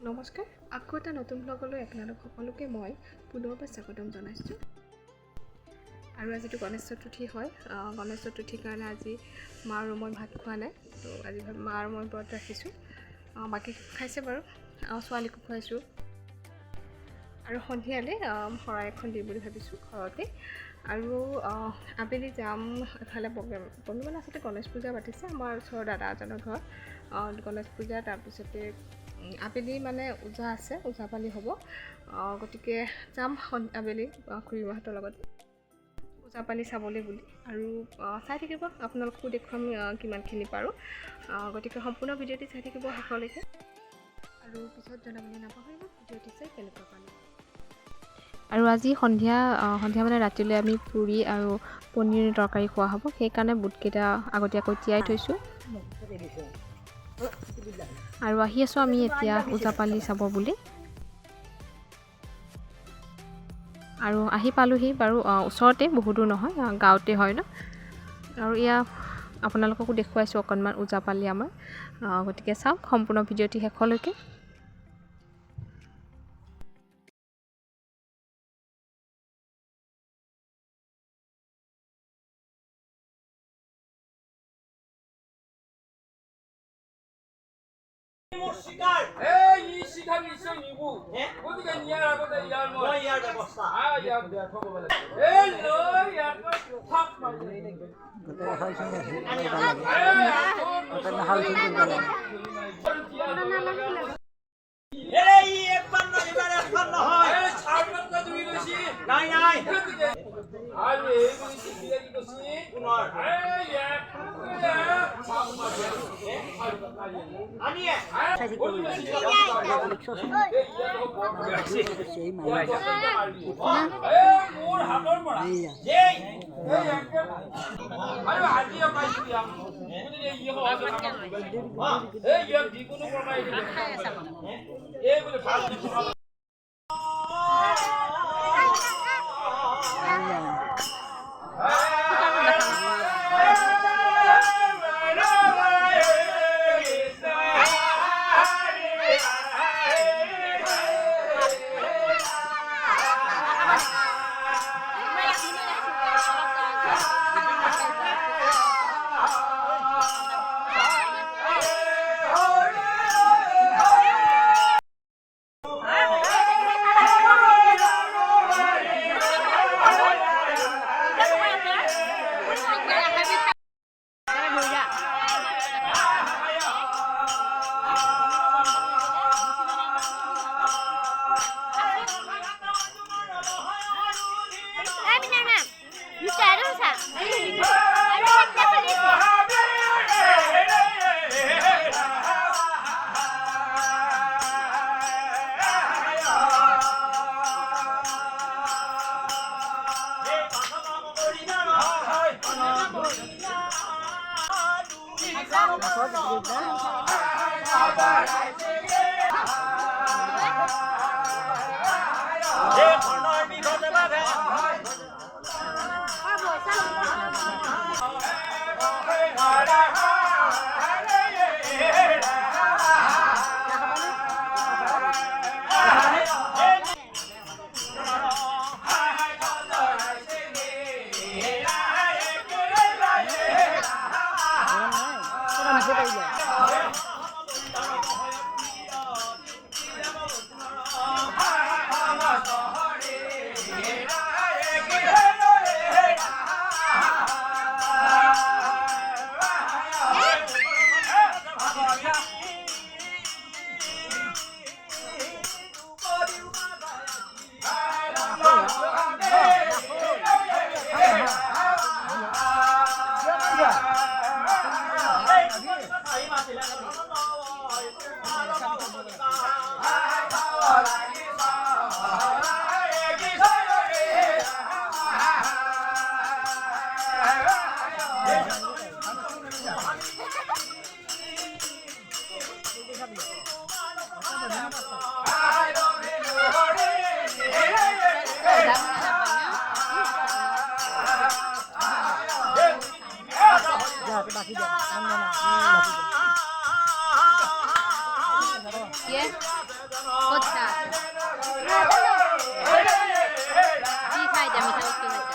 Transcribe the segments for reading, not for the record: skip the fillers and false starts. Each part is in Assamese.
নমস্কাৰ, আকৌ এটা নতুন ব্লগলৈ আপোনালোক সকলোকে মই পুনৰবাৰ স্বাগতম জনাইছোঁ। আৰু আজিতো গণেশ চতুৰ্থী হয়। গণেশ চতুৰ্থীৰ কাৰণে আজি মা আৰু মই ভাত খোৱা নাই, তো আজি মা আৰু মই ব্ৰত ৰাখিছোঁ। বাকী খাইছে বাৰু, ছোৱালীকো খুৱাইছোঁ। আৰু সন্ধিয়ালৈ শৰাই এখন দিম বুলি ভাবিছোঁ ঘৰতে। আৰু আবেলি যাম এফালে প্ৰগ্ৰেম মানে আচলতে গণেশ পূজা পাতিছে আমাৰ ওচৰৰ দাদা এজনৰ ঘৰত গণেশ পূজা। তাৰপিছতে আবেলি মানে ওজা আছে, ওজাপালি হ'ব। গতিকে যাম আবেলি খুৰীমাহঁতৰ লগতে ওজাপালি চাবলৈ বুলি। আৰু চাই থাকিব, আপোনালোককো দেখুৱাম কিমানখিনি পাৰোঁ। গতিকে সম্পূৰ্ণ ভিডিঅ'টি চাই থাকিব শেষলৈকে। আৰু পিছত জনাবলৈ নাপাহৰিব ভিডিঅ'টি চাই কেনেকুৱা পালে। আৰু আজি সন্ধিয়া মানে ৰাতিলৈ আমি পুৰি আৰু পনীৰ তৰকাৰী খোৱা হ'ব। সেইকাৰণে বুটকেইটা আগতীয়াকৈ তিয়াই থৈছোঁ। আৰু আহি আছোঁ আমি এতিয়া ওজাপালি চাব বুলি। আৰু আহি পালোহি বাৰু, ওচৰতে, বহু দূৰ নহয়, গাঁৱতে হয় ন। আৰু এয়া আপোনালোককো দেখুৱাইছোঁ অকণমান ওজাপালি আমাৰ। গতিকে চাওক সম্পূৰ্ণ ভিডিঅ'টি শেষলৈকে। কথা কি খাই যা মিঠা বস্তু খাই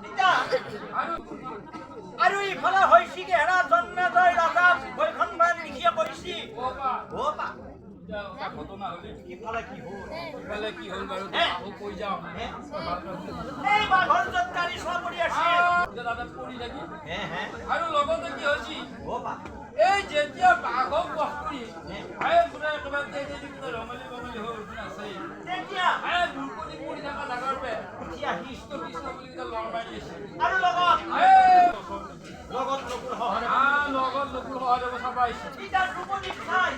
যা আৰু ইফালে হৈছি গেৰা জন্মে জয় ৰাজা ভৈখনবান লিখিয়া কৈছি ঘটনা হলে ইফালে কি হ'ল বাৰু কৈ যাওঁ এই বাঘৰ জত্তাৰি চোৱা পৰি আছে দাদা পৰি থাকি আৰু লগতে কি হৈছি এই যেতিয়া বাঘক বস কৰি পুৰা একেবাৰে ৰঙালী বঙালী হৈ উঠি আছে তেতিয়া দুৰ্পতি পৰি থকা ডাঙৰ পে এতিয়া কৃষ্ণ কৃষ্ণ বুলি লগ মাৰি আছে আৰু লগত লগুৰ সহৰে কথা পাইছে এতিয়া দুৰ্পতি চাই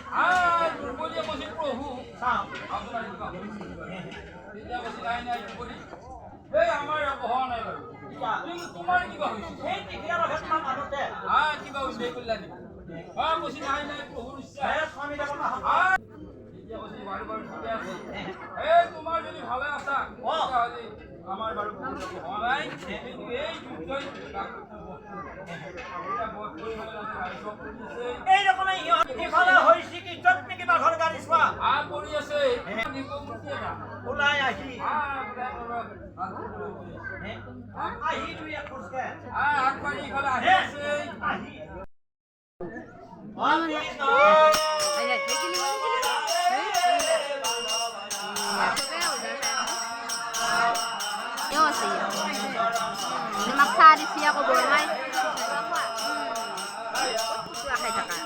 দুৰ্পতিয়ে কৈছে প্ৰভু চাওঁ আপোনাৰ তেতিয়া কৈছে নাই দুৰ্পতি এই আমাৰ হোৱা নাই বাৰু তোমাৰ কিবা হৈছে সেই টিকিয়া ৰখে তোমাৰ মাজতে কিবা হৈছে কৰিলা নেকি কৈছে নাই প্ৰভুৰ ইচ্ছা স্বামী দেৱতা এতিয়া কৈছে বাৰু ঠিকে আছে এই তোমাৰ যদি ভালে আছা তেতিয়াহ'লে আমাৰ বাৰু হোৱা নাই কিন্তু এই যুদ্ধই এই ৰকমে ইফালে হৈছি কি য'ত নেকি বাঘৰ গাড়ী চোৱা কৰি আছে ওলাই আহি দুই এক খোজকে আগবাঢ়ি ইফালে আহি আছে Maksa di siya ko boleh. Suaka jaka.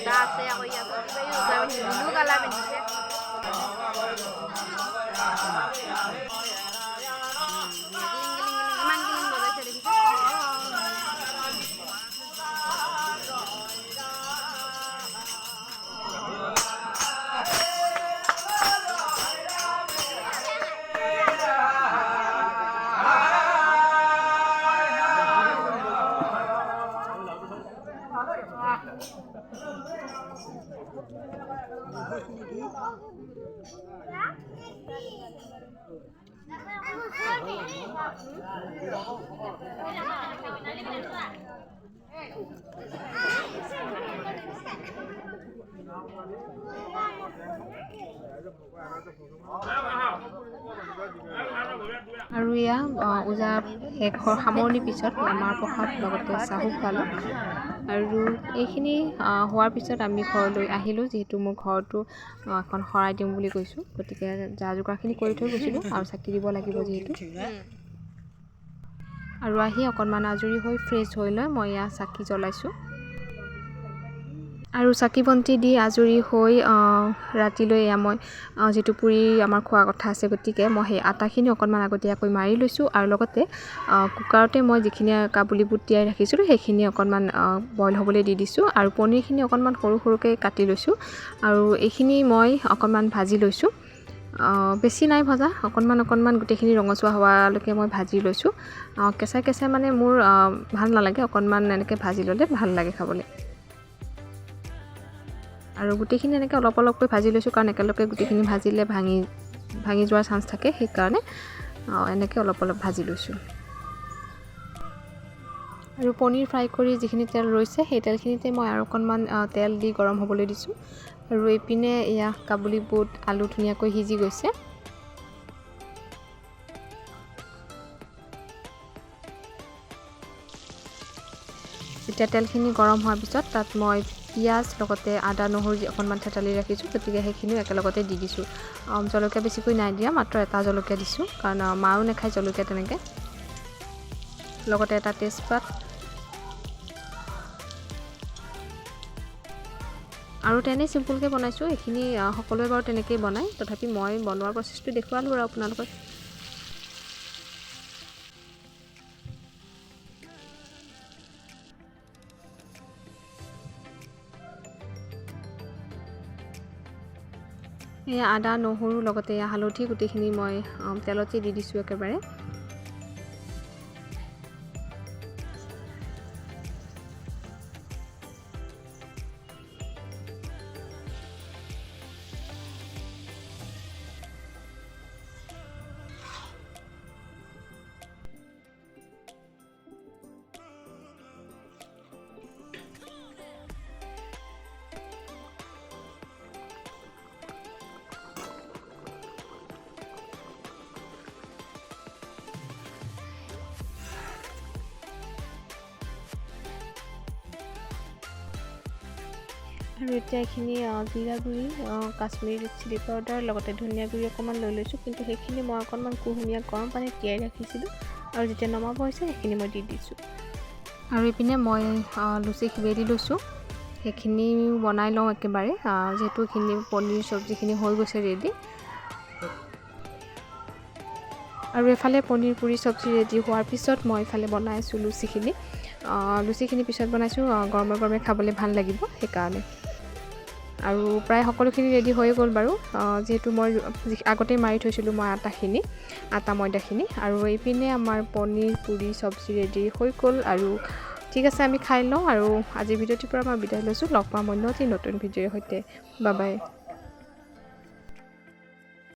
Dase ako yan. Kayo gawin dulu kalaban siya. Giling-giling boleh siya dito. আৰু এয়া ওজা শেষৰ সামৰণিৰ পিছত আমাৰ প্ৰসাদ লগতে চাহু খোৱালোঁ আৰু এইখিনি হোৱাৰ পিছত আমি ঘৰলৈ আহিলোঁ যিহেতু মোৰ ঘৰটো এখন শৰাই দিওঁ বুলি কৈছোঁ গতিকে যা যোগাৰখিনি কৰি থৈ গৈছিলোঁ আৰু চাকি দিব লাগিব যিহেতু আৰু আহি অকণমান আজৰি হৈ ফ্ৰেছ হৈ লৈ মই এয়া চাকি জ্বলাইছোঁ আৰু চাকি বন্তি দি আজৰি হৈ ৰাতিলৈ এয়া মই যিটো পুৰি আমাৰ খোৱা কথা আছে গতিকে মই সেই আটাখিনি অকণমান আগতীয়াকৈ মাৰি লৈছোঁ আৰু লগতে কুকাৰতে মই যিখিনি কাবুলি বুট তিয়াই ৰাখিছিলোঁ সেইখিনি অকণমান বইল হ'বলৈ দি দিছোঁ আৰু পনীৰখিনি অকণমান সৰু সৰুকৈ কাটি লৈছোঁ আৰু এইখিনি মই অকণমান ভাজি লৈছোঁ বেছি নাই ভজা অকণমান গোটেইখিনি ৰঙচুৱা হোৱালৈকে মই ভাজি লৈছোঁ কেঁচাই কেঁচাই মানে মোৰ ভাল নালাগে অকণমান এনেকৈ ভাজি ল'লে ভাল লাগে খাবলৈ আৰু গোটেইখিনি এনেকৈ অলপ অলপকৈ ভাজি লৈছোঁ কাৰণ একেলগে গোটেইখিনি ভাজিলে ভাঙি যোৱাৰ চান্স থাকে সেইকাৰণে এনেকৈ অলপ অলপ ভাজি লৈছোঁ আৰু পনীৰ ফ্ৰাই কৰি যিখিনি তেল ৰৈছে সেই তেলখিনিতে মই আৰু অকণমান তেল দি গৰম হ'বলৈ দিছোঁ আৰু এইপিনে এয়া কাবুলি বুট আলু ধুনীয়াকৈ সিজি গৈছে এতিয়া তেলখিনি গৰম হোৱাৰ পিছত তাত মই পিঁয়াজ লগতে আদা নহৰু অকণমান থেতালি ৰাখিছোঁ, গতিকে সেইখিনিও একেলগতে দি দিছোঁ। জলকীয়া বেছিকৈ নাই দিয়া, মাত্ৰ এটা জলকীয়া দিছোঁ, কাৰণ মাও নাখায় জলকীয়া তেনেকৈ। লগতে এটা তেজপাত আৰু তেনেই চিম্পুলকৈ বনাইছোঁ। এইখিনি সকলোৱে বাৰু তেনেকৈয়ে বনায়, তথাপি মই বনোৱাৰ প্ৰচেছটো দেখুৱালোঁ আৰু আপোনালোকক। এয়া আদা নহৰু লগতে হালধি গোটেইখিনি মই তেলতে দি দিছোঁ একেবাৰে। আৰু এতিয়া এইখিনি জিৰা গুড়ি, কাশ্মীৰী চিলি পাউডাৰ লগতে ধনিয়া গুড়ি অকণমান লৈ লৈছোঁ, কিন্তু সেইখিনি মই অকণমান কুহুমীয়া গৰম পানীত তিয়াই ৰাখিছিলোঁ আৰু যেতিয়া নমাব হৈছে সেইখিনি মই দি দিছোঁ। আৰু এইপিনে মই লুচি বেলি লৈছোঁ, সেইখিনি বনাই লওঁ একেবাৰে, যিহেতু এইখিনি পনীৰ চব্জিখিনি হৈ গৈছে ৰেডি। আৰু এফালে পনীৰ পুৰি চব্জি ৰেডি হোৱাৰ পিছত মই এইফালে বনাইছোঁ লুচিখিনি। লুচিখিনি পিছত বনাইছোঁ, গৰমে গৰমে খাবলৈ ভাল লাগিব সেইকাৰণে। আৰু প্ৰায় সকলোখিনি ৰেডি হৈ গ'ল বাৰু, যিহেতু মই আগতেই মাৰি থৈছিলোঁ মই আটা ময়দাখিনি। আৰু এইপিনে আমাৰ পনীৰ পুৰি চব্জি ৰেডি হৈ গ'ল। আৰু ঠিক আছে, আমি খাই লওঁ। আৰু আজিৰ ভিডিঅ'টোৰ পৰা মই বিদায় লৈছোঁ। লগ পাম অন্য এটি নতুন ভিডিঅ'ৰ সৈতে। Bye bye.